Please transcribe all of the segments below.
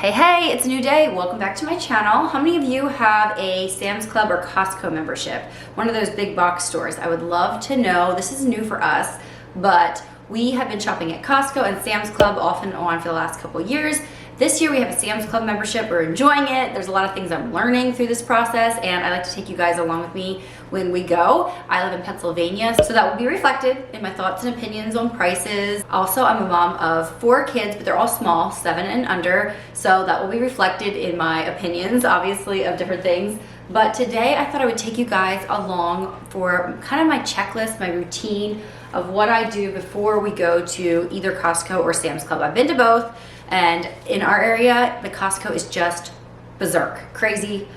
Hey, it's a new day. Welcome back to my channel. How many of you have a Sam's Club or Costco membership? One of those big box stores. I would love to know. This is new for us, but we have been shopping at Costco and Sam's Club off and on for the last couple years. This year we have a Sam's Club membership. We're enjoying it. There's a lot of things I'm learning through this process, and I like to take you guys along with me when we go. I live in Pennsylvania, so that will be reflected in my thoughts and opinions on prices. Also, I'm a mom of 4 kids, but they're all small, 7 and under, so that will be reflected in my opinions, obviously, of different things. But today I thought I would take you guys along for kind of my checklist, my routine of what I do before we go to either Costco or Sam's Club. I've been to both, and in our area, the Costco is just berserk, crazy,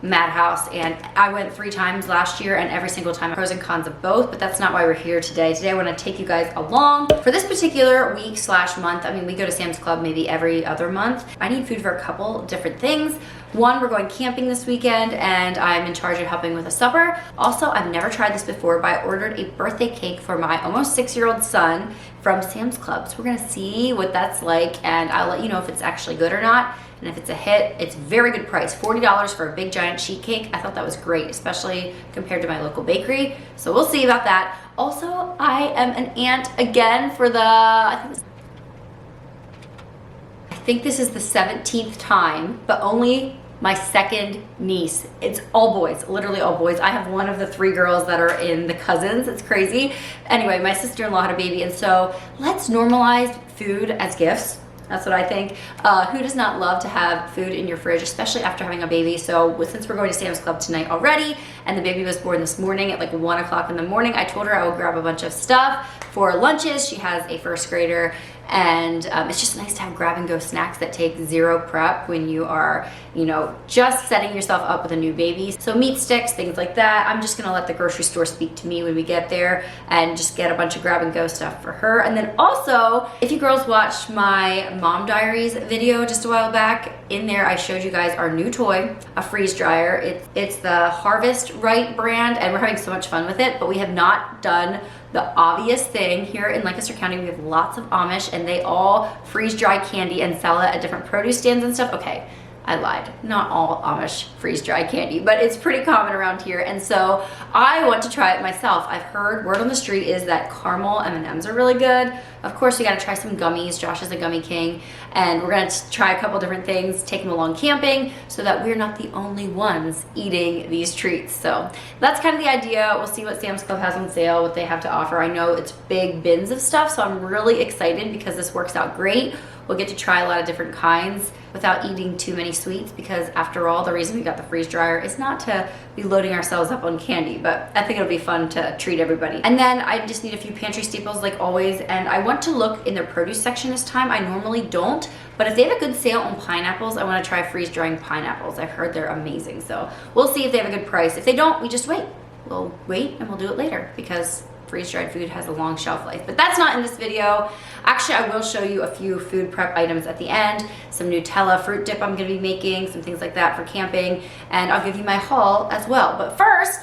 madhouse. And I went 3 times last year, and every single time, pros and cons of both, but that's not why we're here today. Today I want to take you guys along for this particular week / month. I mean, we go to Sam's Club maybe every other month. I need food for a couple different things. One, we're going camping this weekend, and I'm in charge of helping with a supper. Also, I've never tried this before, but I ordered a birthday cake for my almost 6-year-old son from Sam's Club. So we're gonna see what that's like, and I'll let you know if it's actually good or not. And if it's a hit, it's very good price. $40 for a big giant sheet cake. I thought that was great, especially compared to my local bakery. So we'll see about that. Also, I am an aunt again for the, I think this is the 17th time, but only my second niece. It's all boys, literally all boys. I have one of the 3 girls that are in the cousins. It's crazy. Anyway, my sister-in-law had a baby, and so let's normalize food as gifts. That's what I think. Who does not love to have food in your fridge, especially after having a baby? So since we're going to Sam's Club tonight already, and the baby was born this morning at like 1 o'clock in the morning, I told her I would grab a bunch of stuff for lunches. She has a 1st grader, and it's just nice to have grab and go snacks that take 0 prep when you are, you know, just setting yourself up with a new baby. So meat sticks, things like that. I'm just gonna let the grocery store speak to me when we get there and just get a bunch of grab and go stuff for her. And then also, if you girls watched my Mom Diaries video just a while back, in there I showed you guys our new toy, a freeze dryer. It's the Harvest Right brand, and we're having so much fun with it, but we have not done the obvious thing. Here in Lancaster County, we have lots of Amish, and they all freeze dry candy and sell it at different produce stands and stuff. Okay, I lied. Not all Amish freeze dry candy, but it's pretty common around here, and so I want to try it myself. I've heard word on the street is that caramel M&Ms are really good. Of course, we gotta try some gummies. Josh is a gummy king, and we're gonna try a couple different things, take him along camping so that we're not the only ones eating these treats. So that's kind of the idea. We'll see what Sam's Club has on sale, what they have to offer. I know it's big bins of stuff, so I'm really excited because this works out great. We'll get to try a lot of different kinds without eating too many sweets, because after all, the reason we got the freeze dryer is not to be loading ourselves up on candy, but I think it'll be fun to treat everybody. And then I just need a few pantry staples like always, and I want to look in their produce section this time. I normally don't, but if they have a good sale on pineapples, I want to try freeze drying pineapples. I've heard they're amazing, so we'll see if they have a good price. If they don't, we just wait. We'll wait and we'll do it later, because freeze-dried food has a long shelf life. But that's not in this video. Actually, I will show you a few food prep items at the end, some Nutella fruit dip I'm gonna be making, some things like that for camping, and I'll give you my haul as well. But first,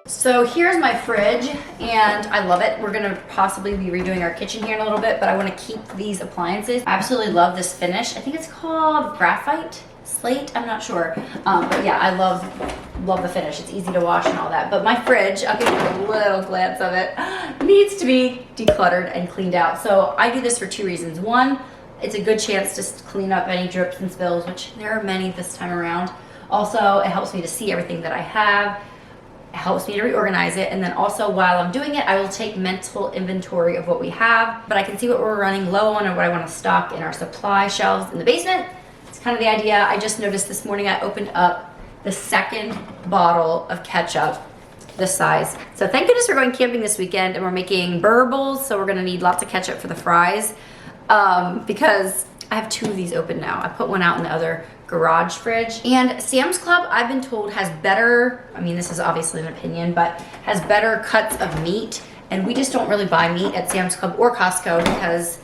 so here's my fridge, and I love it. We're gonna possibly be redoing our kitchen here in a little bit, but I wanna keep these appliances. I absolutely love this finish. I think it's called graphite slate, I'm not sure, but yeah, I love the finish. It's easy to wash and all that. But my fridge, I'll give you a little glance of it, needs to be decluttered and cleaned out. So I do this for 2 reasons. One, it's a good chance to clean up any drips and spills, which there are many this time around. Also, it helps me to see everything that I have. It helps me to reorganize it, and then also while I'm doing it, I will take mental inventory of what we have, but I can see what we're running low on and what I want to stock in our supply shelves in the basement. It's kind of the idea. I just noticed this morning I opened up the 2nd bottle of ketchup this size. So thank goodness we're going camping this weekend, and we're making burbles, so we're gonna need lots of ketchup for the fries, because I have 2 of these open now. I put one out in the other garage fridge. And Sam's Club, I've been told, has better, I mean, this is obviously an opinion, but has better cuts of meat, and we just don't really buy meat at Sam's Club or Costco because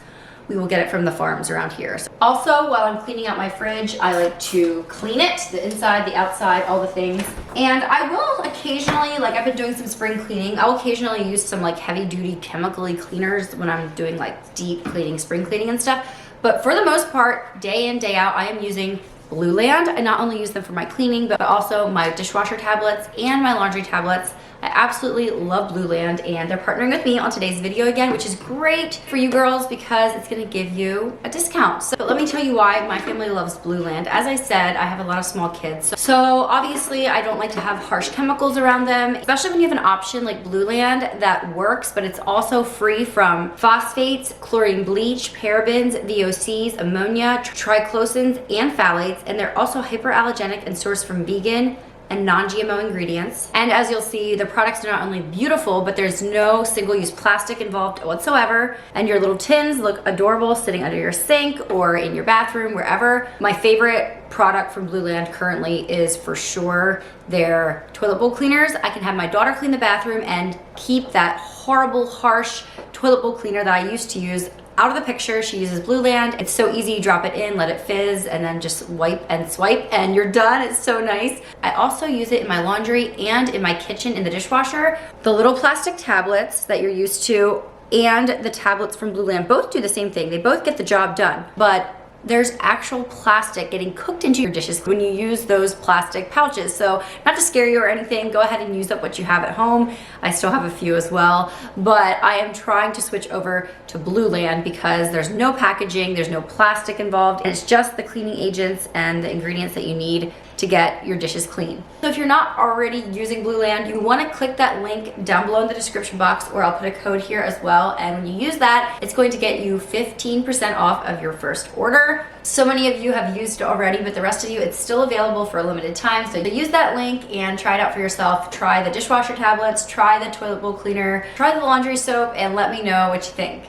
we will get it from the farms around here. So also, while I'm cleaning out my fridge, I like to clean it, the inside, the outside, all the things. And I will occasionally, like I've been doing some spring cleaning, I'll occasionally use some like heavy duty chemically cleaners when I'm doing like deep cleaning, spring cleaning and stuff. But for the most part, day in, day out, I am using Blueland. I not only use them for my cleaning, but also my dishwasher tablets and my laundry tablets. I absolutely love Blueland, and they're partnering with me on today's video again, which is great for you girls because it's gonna give you a discount. So let me tell you why my family loves Blueland. As I said, I have a lot of small kids. So obviously I don't like to have harsh chemicals around them, especially when you have an option like Blueland that works, but it's also free from phosphates, chlorine bleach, parabens, VOCs, ammonia, triclosans, and phthalates, and they're also hyperallergenic and sourced from vegan and non-GMO ingredients. And as you'll see, the products are not only beautiful, but there's no single-use plastic involved whatsoever. And your little tins look adorable sitting under your sink or in your bathroom, wherever. My favorite product from Blueland currently is for sure their toilet bowl cleaners. I can have my daughter clean the bathroom and keep that horrible, harsh toilet bowl cleaner that I used to use out of the picture. She uses Blueland. It's so easy. You drop it in, let it fizz, and then just wipe and swipe and you're done. It's so nice. I also use it in my laundry and in my kitchen in the dishwasher. The little plastic tablets that you're used to and the tablets from Blueland both do the same thing. They both get the job done, but there's actual plastic getting cooked into your dishes when you use those plastic pouches. So not to scare you or anything, go ahead and use up what you have at home. I still have a few as well, but I am trying to switch over to Blueland because there's no packaging, there's no plastic involved, and it's just the cleaning agents and the ingredients that you need to get your dishes clean. So if you're not already using Blueland, you want to click that link down below in the description box, or I'll put a code here as well. And when you use that, it's going to get you 15% off of your first order. So many of you have used it already, but the rest of you, it's still available for a limited time. So use that link and try it out for yourself. Try the dishwasher tablets, try the toilet bowl cleaner, try the laundry soap, and let me know what you think.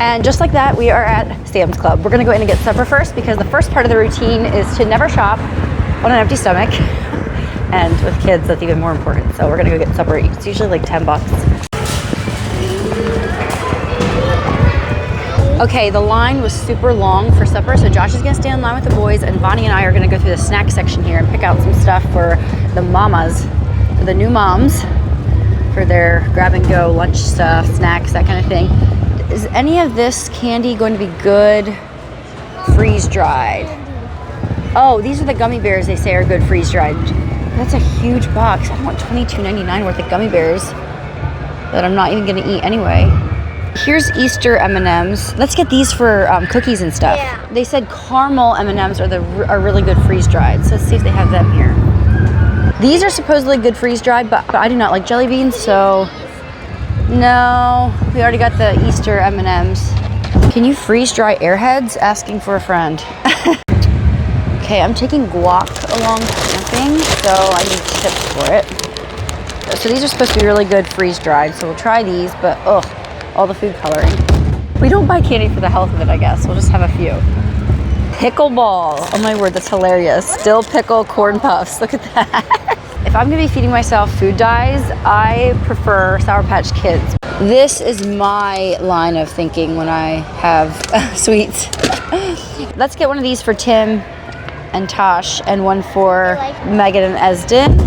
And just like that, we are at Sam's Club. We're gonna go in and get supper first because the first part of the routine is to never shop on an empty stomach. And with kids, that's even more important. So we're gonna go get supper. It's usually like 10 bucks. Okay, the line was super long for supper, so Josh is gonna stay in line with the boys, and Evonnie and I are gonna go through the snack section here and pick out some stuff for the mamas, for the new moms, for their grab and go lunch stuff, snacks, that kind of thing. Is any of this candy going to be good freeze dried? Oh, these are the gummy bears they say are good freeze dried. That's a huge box. I want $22.99 worth of gummy bears that I'm not even gonna eat anyway. Here's Easter M&Ms. Let's get these for cookies and stuff. Yeah. They said caramel M&Ms are really good freeze dried. So let's see if they have them here. These are supposedly good freeze dried, but I do not like jelly beans, so no, we already got the Easter M&Ms. Can you freeze dry Airheads? Asking for a friend. Okay, I'm taking guac along camping, so I need tips for it. So these are supposed to be really good freeze dried, so we'll try these, but ugh, all the food coloring. We don't buy candy for the health of it, I guess. We'll just have a few. Pickleball. Oh my word, that's hilarious. Dill pickle corn puffs. Look at that. If I'm gonna be feeding myself food dyes, I prefer Sour Patch Kids. This is my line of thinking when I have sweets. Let's get one of these for Tim and Tosh and one for Megan and Esden.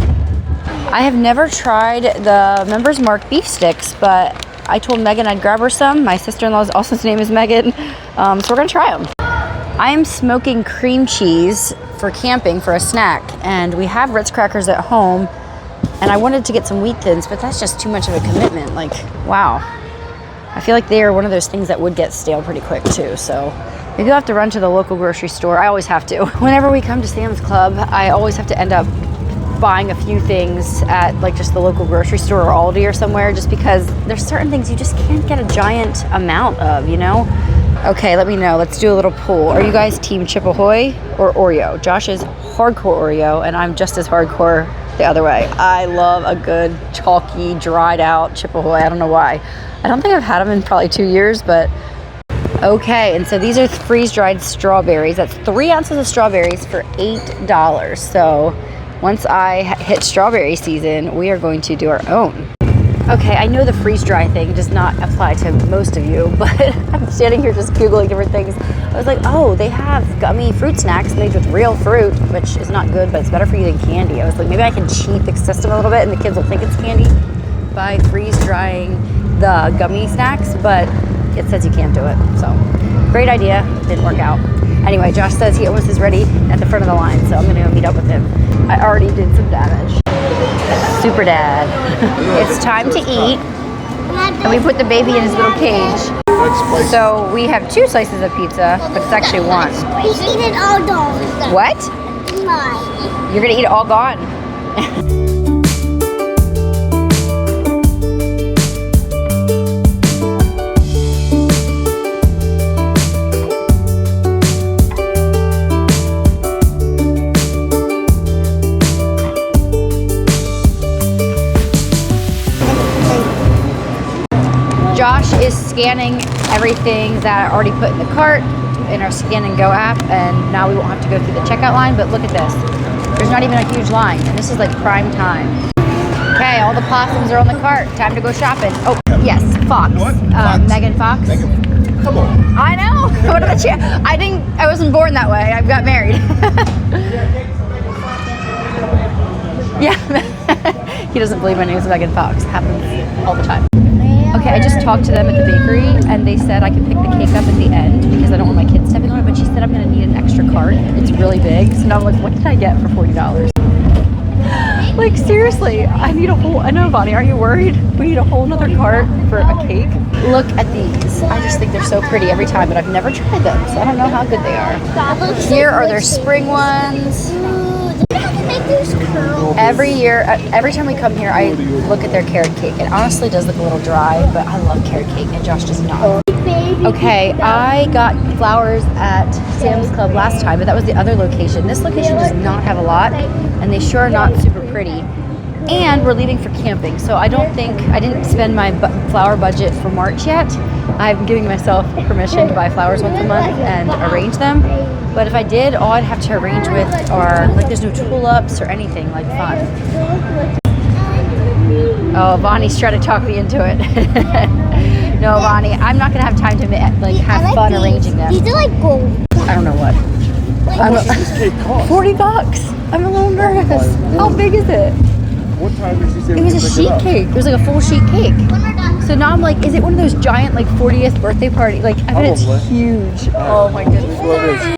I have never tried the Members Mark beef sticks, but I told Megan I'd grab her some. My sister-in-law's also name is Megan, so we're gonna try them. I am smoking cream cheese for camping for a snack, and we have Ritz crackers at home, And I wanted to get some wheat thins, but that's just too much of a commitment. Like, wow. I feel like they are one of those things that would get stale pretty quick too. So maybe I'll have to run to the local grocery store. I always have to. Whenever we come to Sam's Club, I always have to end up buying a few things at like just the local grocery store or Aldi or somewhere, just because there's certain things you just can't get a giant amount of, you know? Okay, let me know. Let's do a little poll. Are you guys team Chip Ahoy or Oreo? Josh is hardcore Oreo and I'm just as hardcore the other way. I love a good chalky, dried out Chip Ahoy. I don't know why. I don't think I've had them in probably 2 years, but okay. And so these are freeze-dried strawberries. That's 3 ounces of strawberries for $8. So once I hit strawberry season, we are going to do our own. Okay, I know the freeze-dry thing does not apply to most of you, but I'm standing here just Googling different things. I was like, oh, they have gummy fruit snacks made with real fruit, which is not good, but it's better for you than candy. I was like, maybe I can cheat the system a little bit and the kids will think it's candy by freeze-drying the gummy snacks, but it says you can't do it. So, great idea, didn't work out. Anyway, Josh says he almost is ready at the front of the line, so I'm gonna go meet up with him. I already did some damage. Super dad. It's time to eat. And we put the baby in his little cage. So we have 2 slices of pizza, but it's actually 1. We eat it all gone. What? Mine. You're gonna eat it all gone? Josh is scanning everything that I already put in the cart in our Scan and Go app, and now we won't have to go through the checkout line, but look at this. There's not even a huge line, and this is like prime time. Okay, all the possums are on the cart. Time to go shopping. Oh, yes, Fox. Megan Fox. Come on. I know. What are the I wasn't born that way. I got married. Yeah. He doesn't believe my name is Megan Fox. It happens all the time. Okay, I just talked to them at the bakery and they said I can pick the cake up at the end because I don't want my kids stepping on it, but she said I'm gonna need an extra cart. It's really big. So now I'm like, what did I get for $40? Like seriously, I need a whole, I know Evonnie, are you worried? We need a whole nother cart for a cake. Look at these. I just think they're so pretty every time, but I've never tried them, so I don't know how good they are. Here are their spring ones. Every year, every time we come here, I look at their carrot cake. It honestly does look a little dry, but I love carrot cake, and Josh does not. Okay, I got flowers at Sam's Club last time, but that was the other location. This location does not have a lot, and they sure are not super pretty. And we're leaving for camping, so I didn't spend my flower budget for March yet. I'm giving myself permission to buy flowers once a month and arrange them. But if I did, all I'd have to arrange with are, like, there's no tulips or anything like fun. Oh, Evonnie's trying to talk me into it. No, Evonnie, I'm not gonna have time to like have fun arranging them. These are like gold. I don't know what. How much does this cake cost? $40. I'm a little nervous. How big is it? What time did she say It was a sheet cake. It was like a full sheet cake. So now I'm like, is it one of those giant like 40th birthday party? Like, I bet it's huge. Oh my goodness.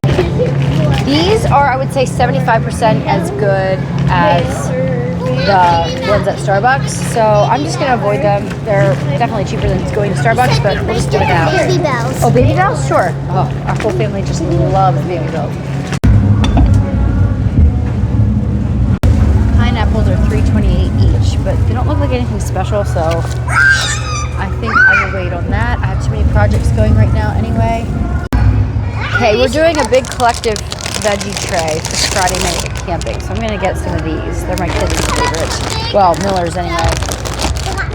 These are, I would say, 75% as good as the ones at Starbucks. So I'm just gonna avoid them. They're definitely cheaper than going to Starbucks, but we'll just do it now. Baby bells. Oh, baby bells? Sure. Oh, our whole family just loves baby bells. Pineapples are $3.28 each, but they don't look like anything special, so I think I will wait on that. I have too many projects going right now anyway. Okay, we're doing a big collective veggie tray for Friday night camping, so I'm gonna get some of these. They're my kids' favorite. Well, Miller's anyway.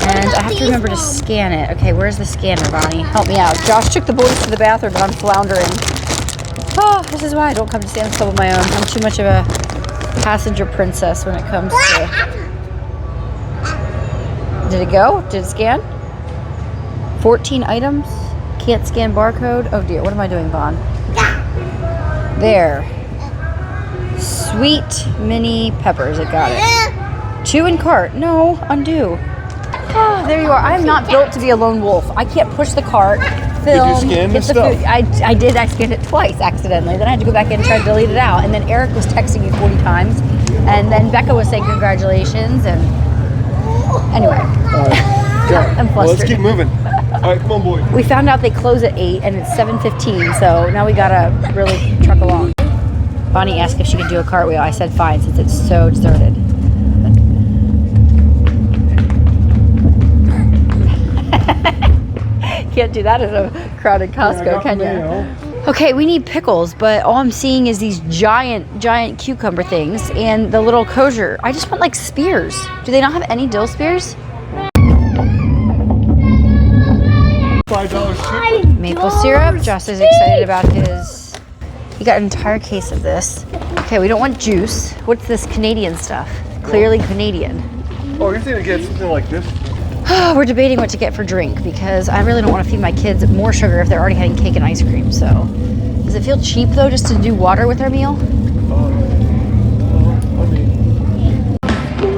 And I have to remember to scan it. Okay, where's the scanner, Bonnie? Help me out. Josh took the boys to the bathroom, but I'm floundering. Oh, this is why I don't come to Sam's Club on my own. I'm too much of a passenger princess when it comes to... Did it go? Did it scan? 14 items? Can't scan barcode? Oh dear, what am I doing, Vaughn? There. Sweet mini peppers, I got it. 2 in cart. No, undo. Oh, there you are. I'm not built to be a lone wolf. I can't push the cart, film, Did you scan get the stuff? food. I did. I scanned it twice accidentally. Then I had to go back in and try to delete it out. And then Eric was texting me 40 times. And then Becca was saying congratulations, and anyway. I'm flustered. Well, let's keep moving. All right, come on, boy. We found out they close at 8 and it's 7:15, so now we gotta really truck along. Bonnie asked if she could do a cartwheel. I said fine, since it's so deserted. Can't do that at a crowded Costco, can you? Okay, we need pickles, but all I'm seeing is these giant cucumber things and the little kosher. I just want like spears. Do they not have any dill spears? $5 ship. Maple syrup. Josh is excited about his. He got an entire case of this. Okay, we don't want juice. What's this Canadian stuff? Clearly Canadian. Oh, you're thinking to get something like this? We're debating what to get for drink because I really don't want to feed my kids more sugar if they're already having cake and ice cream. So, does it feel cheap though just to do water with our meal?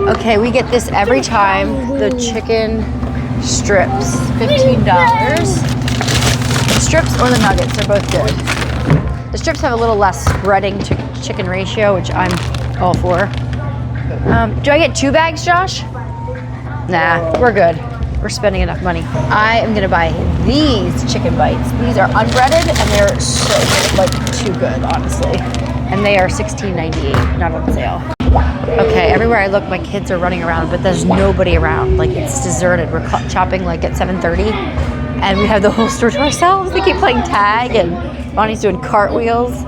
Okay, we get this every time. The chicken strips, $15. The strips or the nuggets, they're both good. The strips have a little less spreading to chicken ratio, which I'm all for. Do I get 2 bags, Josh? Nah, we're good. We're spending enough money. I am gonna buy these chicken bites. These are unbreaded and they're so good, like too good, honestly. And they are $16.98, not on sale. Okay, everywhere I look, my kids are running around, but there's nobody around. Like, it's deserted. We're chopping like at 7:30, and we have the whole store to ourselves. They keep playing tag, and Bonnie's doing cartwheels.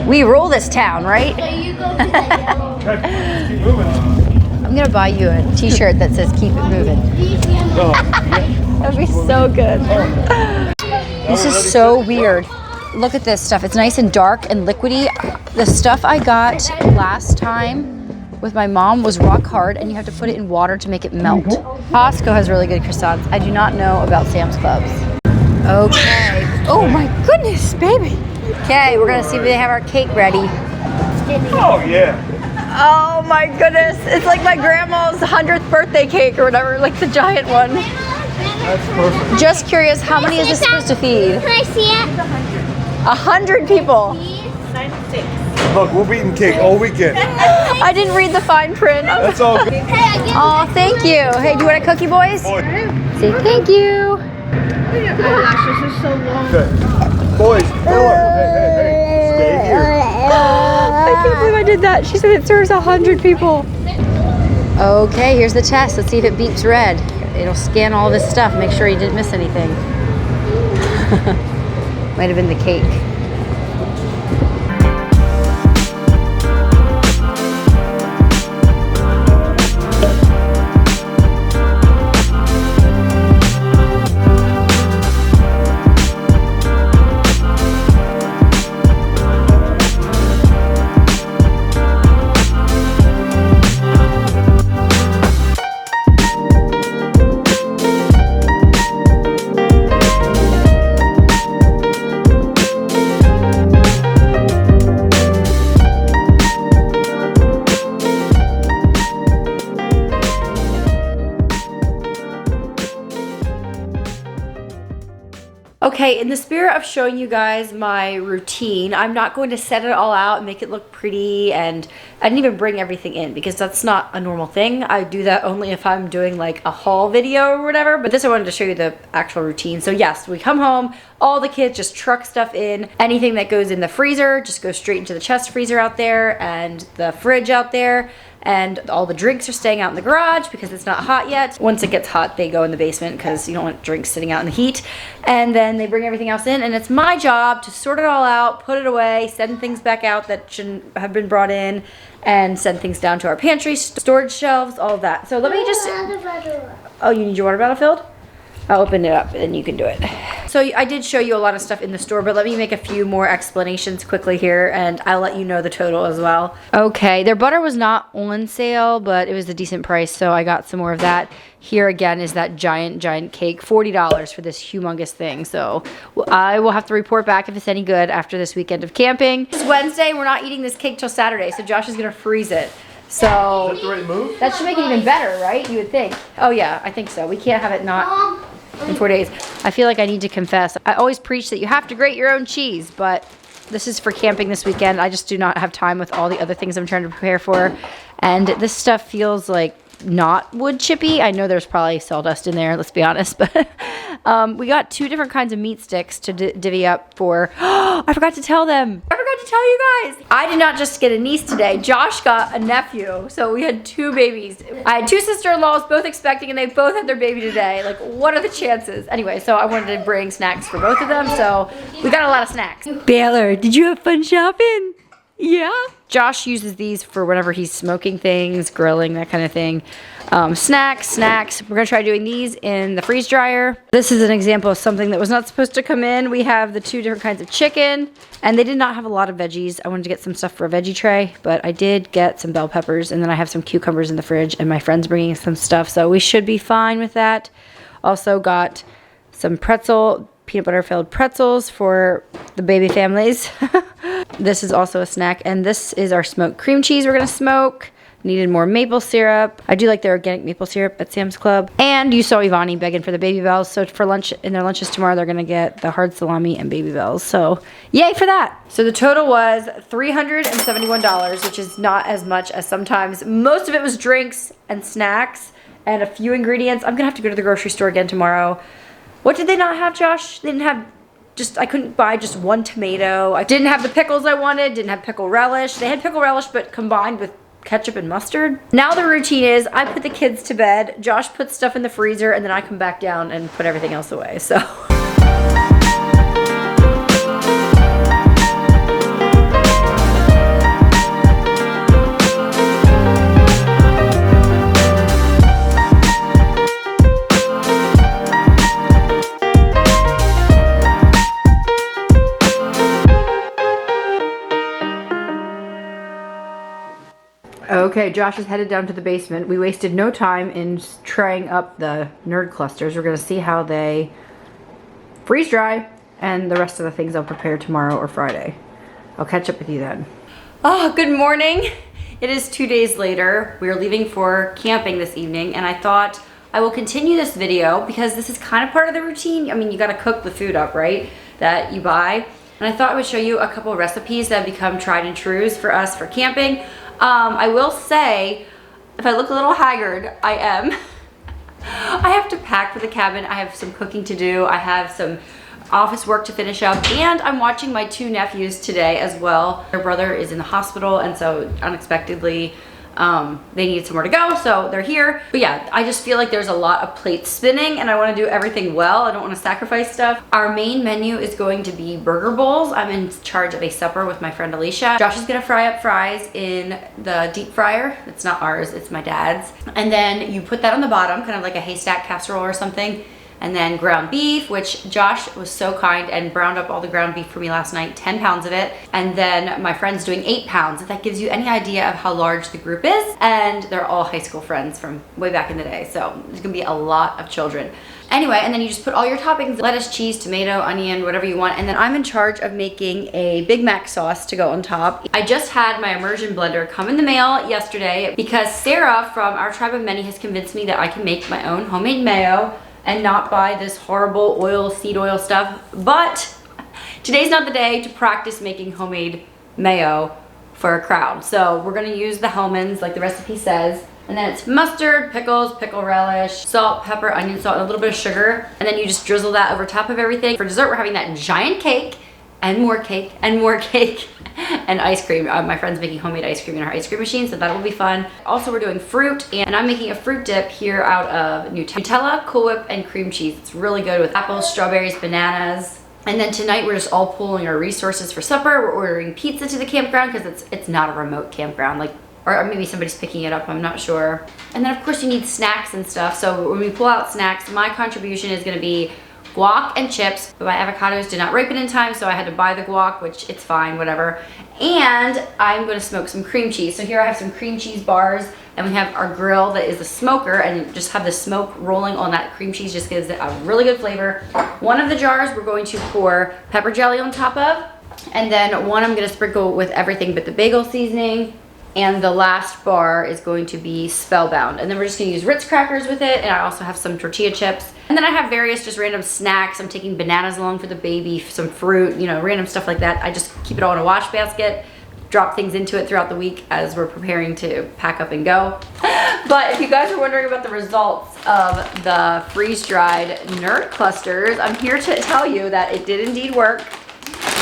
We rule this town, right? Keep moving. I'm gonna buy you a t-shirt that says keep it moving. That'd be so good. This is so weird. Look at this stuff. It's nice and dark and liquidy. The stuff I got last time with my mom was rock hard, and you have to put it in water to make it melt. Costco has really good croissants. I do not know about Sam's Clubs. Okay. Oh my goodness, baby. Okay, we're gonna see if they have our cake ready. Oh, yeah. Oh my goodness. It's like my grandma's 100th birthday cake or whatever, like the giant one. That's perfect. Just curious, how many is this supposed to feed? Can I see it? 100 people. Look, we'll be eating cake all weekend. I didn't read the fine print. That's all good. Oh, thank you. Hey, do you want a cookie, boys? Boy. Say thank you. Okay. Boys, Baylor. Hey. Stay here. I can't believe I did that. She said it serves 100 people. Okay, here's the test. Let's see if it beeps red. It'll scan all this stuff, make sure you didn't miss anything. Might have been the cake. Okay, in the spirit of showing you guys my routine, I'm not going to set it all out and make it look pretty, and I didn't even bring everything in because that's not a normal thing. I do that only if I'm doing like a haul video or whatever, but this I wanted to show you the actual routine. So yes, we come home, all the kids just truck stuff in. Anything that goes in the freezer just goes straight into the chest freezer out there and the fridge out there. And all the drinks are staying out in the garage because it's not hot yet. Once it gets hot, they go in the basement because you don't want drinks sitting out in the heat. And then they bring everything else in, and it's my job to sort it all out, put it away, send things back out that shouldn't have been brought in, and send things down to our pantry, storage shelves, all of that. So let me just... Oh, you need your water bottle filled? I'll open it up and you can do it. So I did show you a lot of stuff in the store, but let me make a few more explanations quickly here, and I'll let you know the total as well. Okay, their butter was not on sale, but it was a decent price, so I got some more of that. Here again is that giant cake, $40 for this humongous thing. So I will have to report back if it's any good after this weekend of camping. It's Wednesday, we're not eating this cake till Saturday, so Josh is gonna freeze it. So Is that the right move? that should make it even better, right? You would think. Oh yeah, I think so. We can't have it not in 4 days. I feel like I need to confess. I always preach that you have to grate your own cheese, but This is for camping this weekend. I just do not have time with all the other things I'm trying to prepare for. And this stuff feels like not wood chippy. I know there's probably sawdust in there, let's be honest, but we got 2 different kinds of meat sticks to divvy up for. I forgot to tell them. I forgot to tell you guys. I did not just get a niece today. Josh got a nephew. So we had 2 babies. I had 2 sister-in-laws both expecting, and they both had their baby today. Like, what are the chances? Anyway, so I wanted to bring snacks for both of them. So we got a lot of snacks. Baylor, did you have fun shopping? Yeah. Josh uses these for whenever he's smoking things, grilling, that kind of thing. Snacks. We're gonna try doing these in the freeze dryer. This is an example of something that was not supposed to come in. We have the 2 different kinds of chicken, and they did not have a lot of veggies. I wanted to get some stuff for a veggie tray, but I did get some bell peppers, and then I have some cucumbers in the fridge, and my friend's bringing some stuff, so we should be fine with that. Also got some peanut butter filled pretzels for the baby families. This is also a snack, and this is our smoked cream cheese we're gonna smoke. Needed more maple syrup. I do like their organic maple syrup at Sam's Club. And you saw Evonnie begging for the baby bells, so for lunch, in their lunches tomorrow, they're gonna get the hard salami and baby bells. So yay for that. So the total was $371, which is not as much as sometimes. Most of it was drinks and snacks and a few ingredients. I'm gonna have to go to the grocery store again tomorrow. What did they not have, Josh? They didn't have I couldn't buy just 1 tomato. I didn't have the pickles I wanted, didn't have pickle relish. They had pickle relish, but combined with ketchup and mustard. Now the routine is I put the kids to bed, Josh puts stuff in the freezer, and then I come back down and put everything else away, so. Okay, Josh is headed down to the basement. We wasted no time in trying up the nerd clusters. We're gonna see how they freeze dry, and the rest of the things I'll prepare tomorrow or Friday. I'll catch up with you then. Oh, good morning. It is 2 days later. We're leaving for camping this evening, and I thought I will continue this video because this is kind of part of the routine. I mean, you gotta cook the food up, right? That you buy. And I thought I would show you a couple recipes that have become tried and trues for us for camping. I will say, if I look a little haggard, I am. I have to pack for the cabin. I have some cooking to do. I have some office work to finish up, and I'm watching my 2 nephews today as well. Their brother is in the hospital, and so unexpectedly, they needed somewhere to go, so they're here. But yeah, I just feel like there's a lot of plates spinning, and I want to do everything well. I don't want to sacrifice stuff. Our main menu is going to be burger bowls. I'm in charge of a supper with my friend Alicia. Josh is gonna fry up fries in the deep fryer. It's not ours, it's my dad's. And then you put that on the bottom, kind of like a haystack casserole or something. And then ground beef, which Josh was so kind and browned up all the ground beef for me last night, 10 pounds of it. And then my friend's doing 8 pounds. If that gives you any idea of how large the group is. And they're all high school friends from way back in the day. So there's gonna be a lot of children. Anyway, and then you just put all your toppings, lettuce, cheese, tomato, onion, whatever you want. And then I'm in charge of making a Big Mac sauce to go on top. I just had my immersion blender come in the mail yesterday because Sarah from our tribe of many has convinced me that I can make my own homemade mayo and not buy this horrible seed oil stuff. But today's not the day to practice making homemade mayo for a crowd. So we're gonna use the Hellmann's like the recipe says. And then it's mustard, pickles, pickle relish, salt, pepper, onion salt, and a little bit of sugar. And then you just drizzle that over top of everything. For dessert, we're having that giant cake and more cake and more cake and ice cream. My friend's making homemade ice cream in her ice cream machine, so that will be fun. Also, we're doing fruit, and I'm making a fruit dip here out of Nutella, Cool Whip, and cream cheese. It's really good with apples, strawberries, bananas. And then tonight we're just all pooling our resources for supper. We're ordering pizza to the campground because it's not a remote campground, like, or maybe somebody's picking it up, I'm not sure. And then of course you need snacks and stuff. So when we pull out snacks, my contribution is gonna be guac and chips, but my avocados did not ripen in time, so I had to buy the guac, which it's fine, whatever. And I'm gonna smoke some cream cheese. So here I have some cream cheese bars, and we have our grill that is a smoker, and you just have the smoke rolling on that cream cheese, just gives it a really good flavor. One of the jars we're going to pour pepper jelly on top of, and then one I'm gonna sprinkle with everything but the bagel seasoning. And the last bar is going to be Spellbound. And then we're just gonna use Ritz crackers with it. And I also have some tortilla chips. And then I have various just random snacks. I'm taking bananas along for the baby, some fruit, you know, random stuff like that. I just keep it all in a wash basket, drop things into it throughout the week as we're preparing to pack up and go. But if you guys are wondering about the results of the freeze-dried nerd clusters, I'm here to tell you that it did indeed work.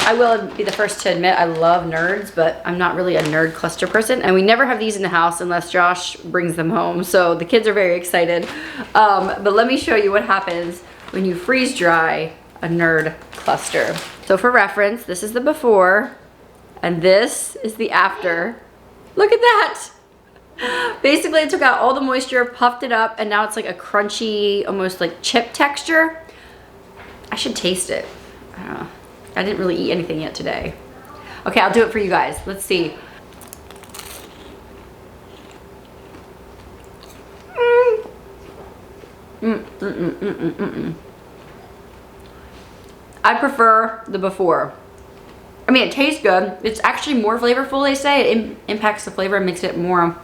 I will be the first to admit I love nerds, but I'm not really a nerd cluster person. And we never have these in the house unless Josh brings them home. So the kids are very excited. But let me show you what happens when you freeze dry a nerd cluster. So for reference, this is the before and this is the after. Look at that. Basically, I took out all the moisture, puffed it up, and now it's like a crunchy, almost like chip texture. I should taste it. I don't know. I didn't really eat anything yet today. Okay, I'll do it for you guys. Let's see. I prefer the before. I mean, it tastes good. It's actually more flavorful, they say. It impacts the flavor and makes it more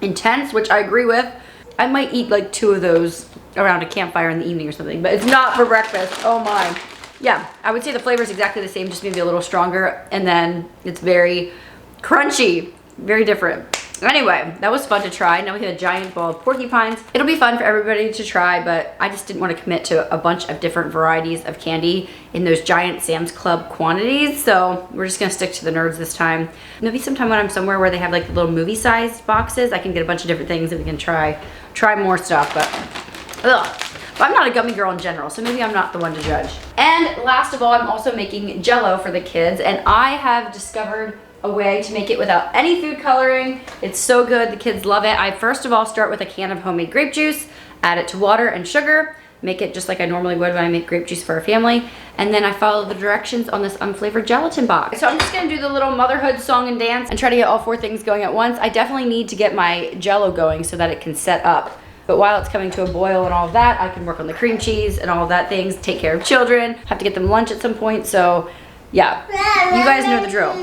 intense, which I agree with. I might eat like 2 of those around a campfire in the evening or something, but it's not for breakfast. Oh my. Yeah, I would say the flavor is exactly the same, just maybe a little stronger, and then it's very crunchy, very different. Anyway, that was fun to try. Now we have a giant bowl of porcupines. It'll be fun for everybody to try, but I just didn't want to commit to a bunch of different varieties of candy in those giant Sam's Club quantities, so we're just gonna stick to the nerds this time. Maybe sometime when I'm somewhere where they have like little movie-sized boxes, I can get a bunch of different things and we can try more stuff, but ugh. But I'm not a gummy girl in general, so maybe I'm not the one to judge. And last of all, I'm also making Jell-O for the kids, and I have discovered a way to make it without any food coloring. It's so good, the kids love it. I first of all start with a can of homemade grape juice, add it to water and sugar, make it just like I normally would when I make grape juice for a family, and then I follow the directions on this unflavored gelatin box. So I'm just gonna do the little motherhood song and dance and try to get all 4 things going at once. I definitely need to get my Jell-O going so that it can set up. But while it's coming to a boil and all of that, I can work on the cream cheese and all of that things, take care of children, have to get them lunch at some point, so yeah, you guys know the drill.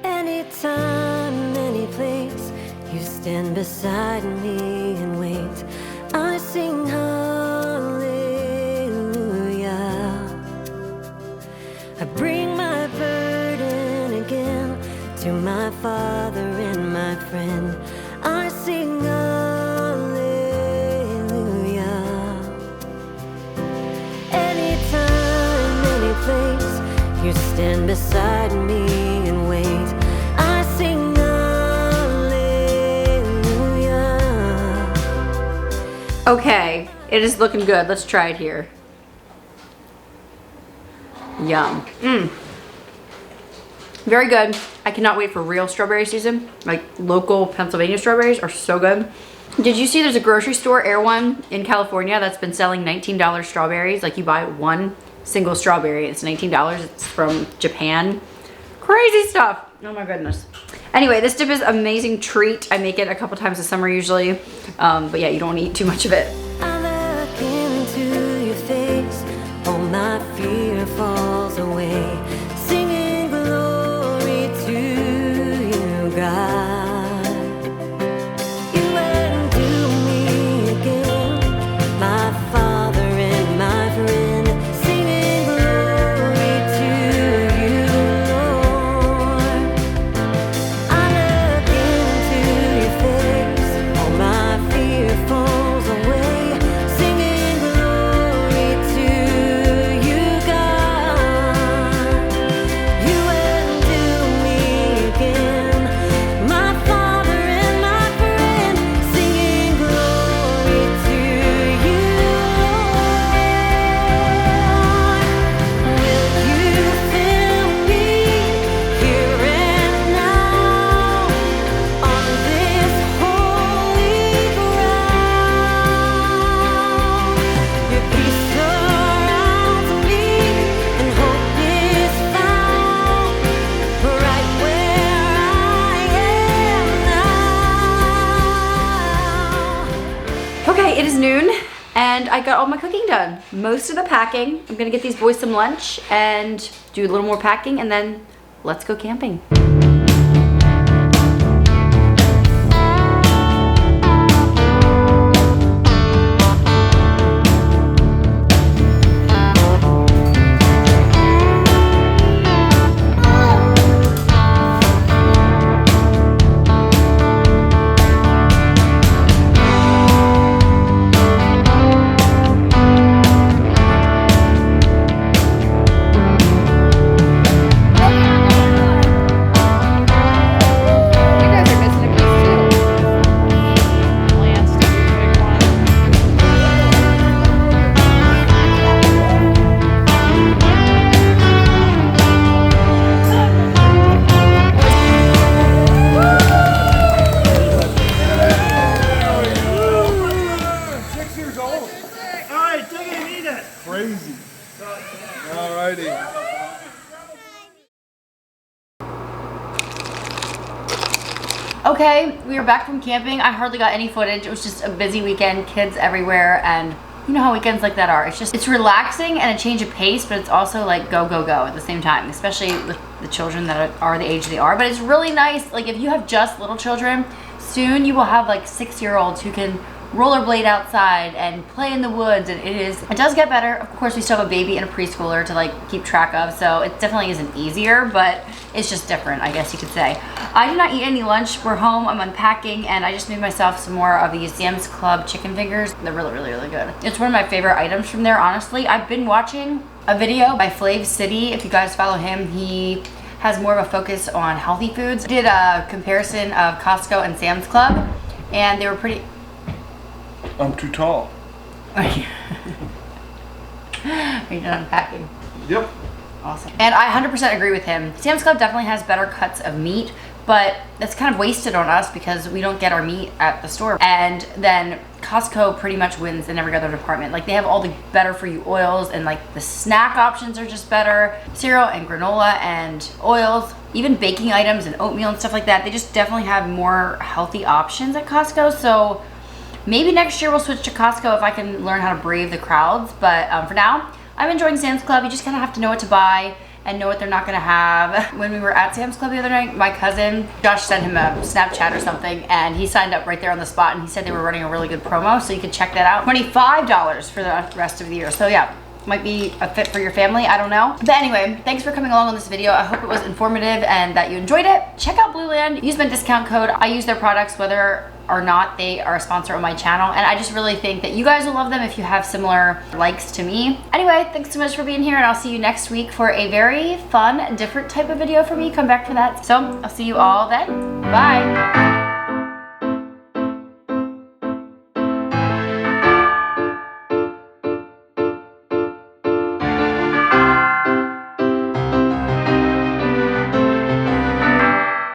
Anytime, any place, you stand beside me and wait. I sing hallelujah. I bring my burden again to my Father and my friend. I sing hallelujah. Anytime, any place, you stand beside me and wait. Okay, it is looking good. Let's try it here. Yum. Very good. I cannot wait for real strawberry season. Like local Pennsylvania strawberries are so good. Did you see there's a grocery store, Erewhon, in California that's been selling $19 strawberries? Like you buy 1 single strawberry, it's $19. It's from Japan. Crazy stuff. Oh my goodness. Anyway, this dip is an amazing treat. I make it a couple times a summer usually. But yeah, you don't want to eat too much of it. I look into your face, all my fear falls away, singing glory to you, God. You undo me again, my Father and my friend, singing glory to you, Lord. I look into your face, all my fear falls away, is noon and I got all my cooking done. Most of the packing. I'm gonna get these boys some lunch and do a little more packing and then let's go camping. Crazy. Alrighty. Okay, we are back from camping. I hardly got any footage. It was just a busy weekend, kids everywhere, and you know how weekends like that are. It's relaxing and a change of pace, but it's also like go, go, go at the same time, especially with the children that are the age they are. But it's really nice, like if you have just little children, soon you will have like 6-year-olds who can rollerblade outside and play in the woods, and it does get better. Of course, we still have a baby and a preschooler to like keep track of, so it definitely isn't easier, but it's just different, I guess you could say. I did not eat any lunch. We're home, I'm unpacking, and I just made myself some more of these Sam's Club chicken fingers. They're really, really, really good. It's one of my favorite items from there, honestly. I've been watching a video by Flav City. If you guys follow him, he has more of a focus on healthy foods. I did a comparison of Costco and Sam's Club, and they were pretty... I'm too tall. Are you done unpacking? Yep. Awesome. And I 100% agree with him. Sam's Club definitely has better cuts of meat, but that's kind of wasted on us because we don't get our meat at the store. And then Costco pretty much wins in every other department. Like they have all the better for you oils, and like the snack options are just better. Cereal and granola and oils, even baking items and oatmeal and stuff like that. They just definitely have more healthy options at Costco. So maybe next year we'll switch to Costco if I can learn how to brave the crowds. But for now, I'm enjoying Sam's Club. You just kind of have to know what to buy and know what they're not gonna have. When we were at Sam's Club the other night, my cousin, Josh sent him a Snapchat or something, and he signed up right there on the spot, and he said they were running a really good promo, so you can check that out. $25 for the rest of the year. So yeah, might be a fit for your family, I don't know. But anyway, thanks for coming along on this video. I hope it was informative and that you enjoyed it. Check out Blue Land, use my discount code. I use their products whether or not they are a sponsor on my channel, and I just really think that you guys will love them if you have similar likes to me. Anyway, thanks so much for being here, and I'll see you next week for a very fun, different type of video for me. Come back for that. So I'll see you all then. Bye.